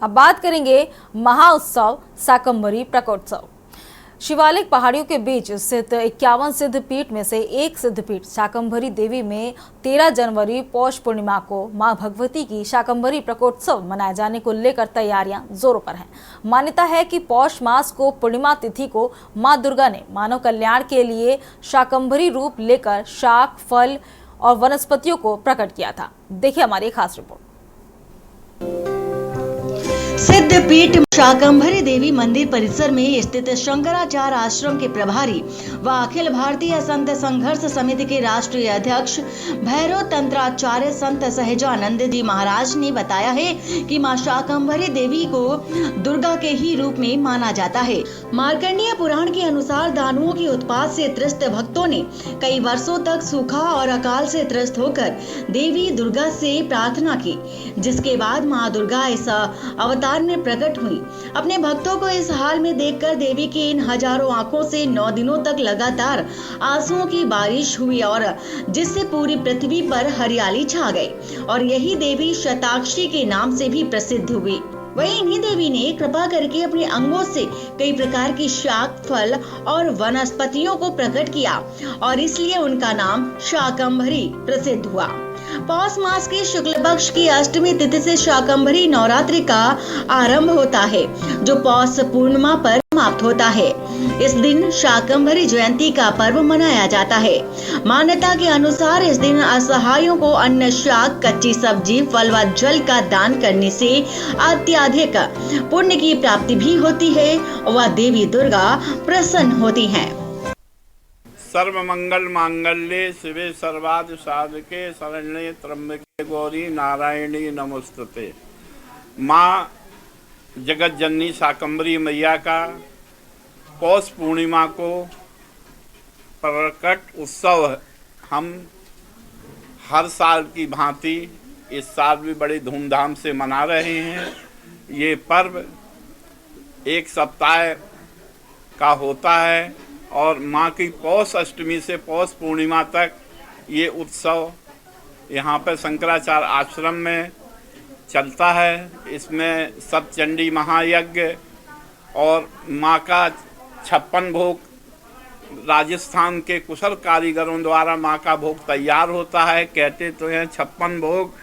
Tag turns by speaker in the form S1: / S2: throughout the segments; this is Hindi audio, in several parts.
S1: अब बात करेंगे महाउत्सव शाकंभरी प्रकोत्सव। शिवालिक पहाड़ियों के बीच स्थित 51 सिद्धपीठ में से एक सिद्धपीठ शाकंभरी देवी में 13 जनवरी पौष पूर्णिमा को मां भगवती की शाकंभरी प्रकोत्सव मनाए जाने को लेकर तैयारियां जोरों पर हैं। मान्यता है कि पौष मास को पूर्णिमा तिथि को मां दुर्गा ने मानव कल्याण के लिए शाकंभरी रूप लेकर शाक, फल और वनस्पतियों को प्रकट किया था। देखिए हमारी खास रिपोर्ट।
S2: सिद्धपीठ शाकंभरी देवी मंदिर परिसर में स्थित शंकराचार्य आश्रम के प्रभारी व अखिल भारतीय संत संघर्ष समिति के राष्ट्रीय अध्यक्ष भैरव तंत्राचार्य संत सहजानंद जी महाराज ने बताया है कि मां शाकंभरी देवी को दुर्गा के ही रूप में माना जाता है। मार्कंडेय पुराण के अनुसार दानवों के उत्पात से त्रस्त भक्तों ने कई वर्षों तक सूखा और अकाल से त्रस्त होकर देवी दुर्गा से प्रार्थना की, जिसके बाद मां दुर्गा इस अवतार में प्रकट हुई। अपने भक्तों को इस हाल में देखकर देवी की इन हजारों आंखों से 9 दिनों तक लगातार आंसुओं की बारिश हुई और जिससे पूरी पृथ्वी पर हरियाली छा गई और यही देवी शताक्षी के नाम से भी प्रसिद्ध हुई। वहीं इन्हीं देवी ने कृपा करके अपने अंगों से कई प्रकार की शाक, फल और वनस्पतियों को प्रकट किया और इसलिए उनका नाम शाकंभरी प्रसिद्ध हुआ। पौष मास के शुक्ल पक्ष की अष्टमी तिथि से शाकंभरी नवरात्रि का आरंभ होता है, जो पौष पूर्णिमा पर समाप्त होता है। इस दिन शाकंभरी जयंती का पर्व मनाया जाता है। मान्यता के अनुसार इस दिन असहायों को अन्न, शाक, कच्ची सब्जी, फल व जल का दान करने से अत्यधिक पुण्य की प्राप्ति भी होती है व देवी दुर्गा प्रसन्न होती हैं।
S3: सर्व मंगल मांगल्ये शिवे सर्वार्थ साधके शरण्ये त्र्यंबके गौरी नारायणी नमोस्तुते। माँ जगत जननी शाकंभरी मैया का पौष पूर्णिमा को प्रकट उत्सव हम हर साल की भांति इस साल भी बड़ी धूमधाम से मना रहे हैं। ये पर्व एक सप्ताह का होता है और माँ की पौष अष्टमी से पौष पूर्णिमा तक ये उत्सव यहाँ पर शंकराचार्य आश्रम में चलता है। इसमें सप्तचंडी महायज्ञ और माँ का 56 भोग राजस्थान के कुशल कारीगरों द्वारा माँ का भोग तैयार होता है। कहते तो हैं 56 भोग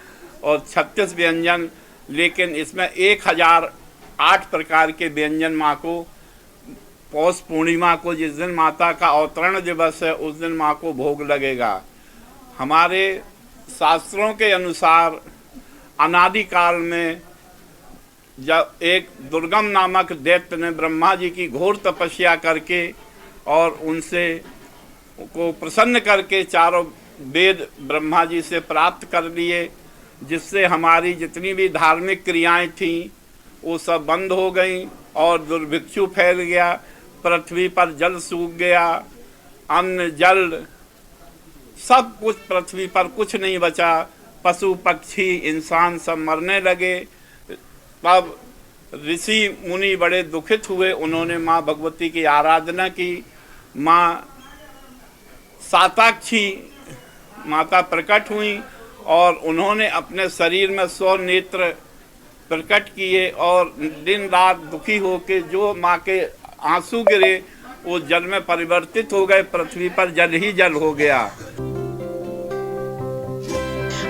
S3: और 36 व्यंजन, लेकिन इसमें 1008 प्रकार के व्यंजन माँ को पौष पूर्णिमा को, जिस दिन माता का अवतरण दिवस है, उस दिन माँ को भोग लगेगा। हमारे शास्त्रों के अनुसार अनादिकाल में जब एक दुर्गम नामक दैत्य ने ब्रह्मा जी की घोर तपस्या करके और उनसे को प्रसन्न करके चारों वेद ब्रह्मा जी से प्राप्त कर लिए, जिससे हमारी जितनी भी धार्मिक क्रियाएं थीं वो सब बंद हो गईं और दुर्भिक्षु फैल गया। पृथ्वी पर जल सूख गया, अन्न जल सब कुछ, पृथ्वी पर कुछ नहीं बचा। पशु पक्षी इंसान सब मरने लगे। तब ऋषि मुनि बड़े दुखित हुए। उन्होंने माँ भगवती की आराधना की। माँ शताक्षी माता प्रकट हुई और उन्होंने अपने शरीर में 100 नेत्र प्रकट किए और दिन रात दुखी होकर जो माँ के आंसू गिरे वो जल में परिवर्तित हो गए। पृथ्वी पर जल ही जल हो गया।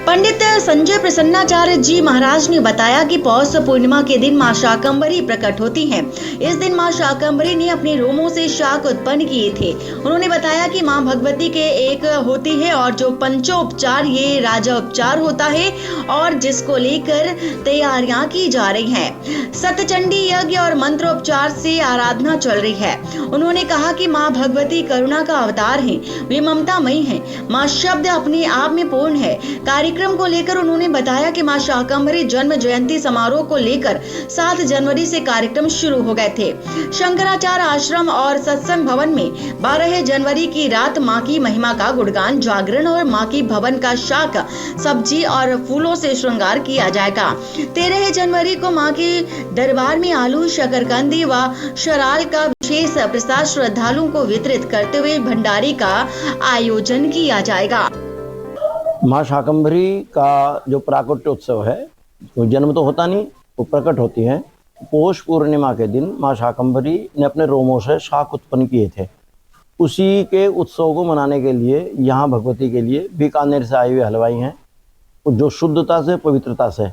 S2: पंडित संजय प्रसन्नाचार्य जी महाराज ने बताया कि पौष पूर्णिमा के दिन मां शाकंभरी प्रकट होती हैं। इस दिन मां शाकंभरी ने अपने रोमों से शाक उत्पन्न किए थे। उन्होंने बताया कि मां भगवती के एक होती है और जो पंचोपचार ये राजा उपचार होता है और जिसको लेकर तैयारियां की जा रही हैं। सतचंडी यज्ञ और मंत्रोपचार से आराधना चल रही है। उन्होंने कहा कि मां भगवती करुणा का अवतार है, वे ममतामयी है। मां शब्द अपने आप में पूर्ण है। कार्यक्रम को लेकर उन्होंने बताया कि मां शाकंभरी जन्म जयंती समारोह को लेकर 7 जनवरी से कार्यक्रम शुरू हो गए थे। शंकराचार्य आश्रम और सत्संग भवन में 12 जनवरी की रात मां की महिमा का गुणगान, जागरण और मां की भवन का शाक, सब्जी और फूलों से श्रृंगार किया जाएगा। 13 जनवरी को मां के दरबार में आलू, शकरकंदी व शराल का विशेष प्रसाद श्रद्धालुओं को वितरित करते हुए भंडारे का आयोजन किया जाएगा।
S4: माँ शाकंभरी का जो प्राकट्य उत्सव है, तो जन्म तो होता नहीं, वो प्रकट होती हैं। पौष पूर्णिमा के दिन माँ शाकंभरी ने अपने रोमों से शाक उत्पन्न किए थे। उसी के उत्सव को मनाने के लिए यहाँ भगवती के लिए बीकानेर से आए हुए हलवाई हैं, जो शुद्धता से, पवित्रता से,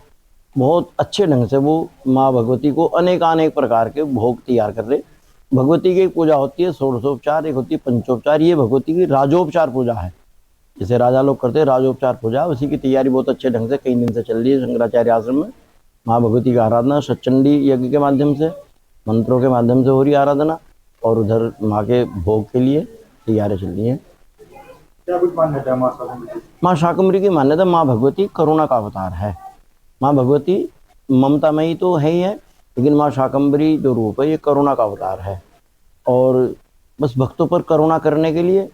S4: बहुत अच्छे ढंग से वो माँ भगवती को अनेक प्रकार के भोग तैयार कर रहे। भगवती की एक पूजा होती है षोडशोपचार, एक होती है पंचोपचार। ये भगवती की राजोपचार पूजा है, जैसे राजा लोग करते हैं राजोपचार पूजा, उसी की तैयारी बहुत अच्छे ढंग से कई दिन से चल रही है शंकराचार्य आश्रम में। माँ भगवती की आराधना सचंडी यज्ञ के माध्यम से, मंत्रों के माध्यम से हो रही आराधना, और उधर माँ के भोग के लिए तैयारी चल रही है।
S5: क्या कुछ मान्यता है माँ शाकंभरी?
S4: माँ शाकंभरी की मान्यता, माँ भगवती करुणा का अवतार है। माँ भगवती ममतामयी तो है ही है, लेकिन माँ शाकंभरी जो रूप है ये करुणा का अवतार है, और बस भक्तों पर करुणा करने के लिए।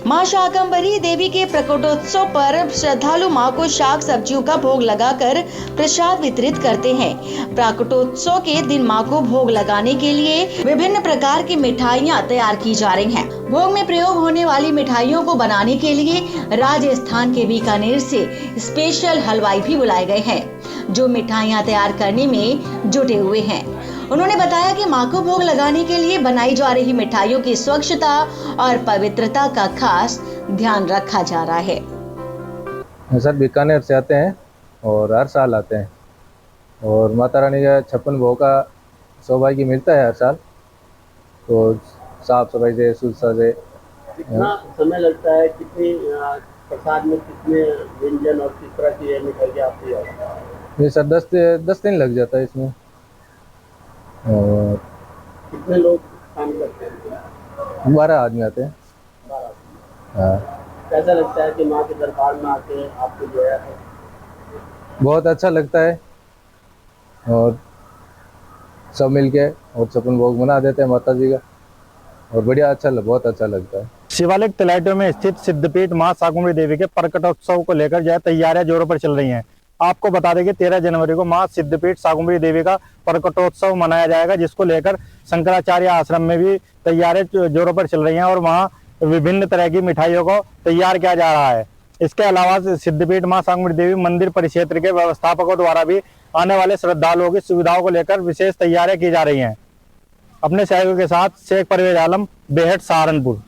S2: मां शाकंभरी देवी के प्रकटोत्सव पर श्रद्धालु मां को शाक सब्जियों का भोग लगाकर प्रसाद वितरित करते हैं। प्रकटोत्सव के दिन मां को भोग लगाने के लिए विभिन्न प्रकार की मिठाइयां तैयार की जा रही हैं। भोग में प्रयोग होने वाली मिठाइयों को बनाने के लिए राजस्थान के बीकानेर से स्पेशल हलवाई भी बुलाए गए हैं, जो मिठाइयां तैयार करने में जुटे हुए हैं। उन्होंने बताया कि मां को भोग लगाने के लिए बनाई जा रही मिठाइयों की स्वच्छता और पवित्रता का खास ध्यान रखा जा रहा है।
S6: सर बीकानेर से आते हैं और हर साल आते हैं, और माता रानी का 56 भोग का सौभाग्य मिलता है हर साल। तो साफ सफाई से, शुद्धता से।
S5: कितना समय लगता है, कितनी प्रसाद में कितने व्यंजन और किस तरह की मिठाई आती है?
S6: ये सर 10 दिन लग जाता है इसमें। और
S5: कितने लोग काम करते हैं?
S6: 12 आदमी आते हैं। हाँ,
S5: कैसा लगता है कि माँ के दरबार में आके आपको जो है
S6: बहुत अच्छा लगता है, और सब मिलके और 56 भोग मना देते हैं माता जी का, और बढ़िया बहुत अच्छा लगता है।
S7: शिवालिक तलैटों में स्थित सिद्धपीठ मां शाकंभरी देवी के प्रकटोत्सव को लेकर जो है तैयारियां जोरों पर चल रही हैं। आपको बता दें कि 13 जनवरी को मां सिद्धपीठ शाकंभरी देवी का प्रकटोत्सव मनाया जाएगा, जिसको लेकर शंकराचार्य आश्रम में भी तैयारियां जोरों पर चल रही हैं, और वहां विभिन्न तरह की मिठाइयों को तैयार किया जा रहा है। इसके अलावा सिद्धपीठ मां शाकंभरी देवी मंदिर परिक्षेत्र के व्यवस्थापकों द्वारा भी आने वाले श्रद्धालुओं की सुविधाओं को लेकर विशेष तैयारियां की जा रही हैं। अपने सहयोगी के साथ शेख परवेज आलम, बेहट, सहारनपुर।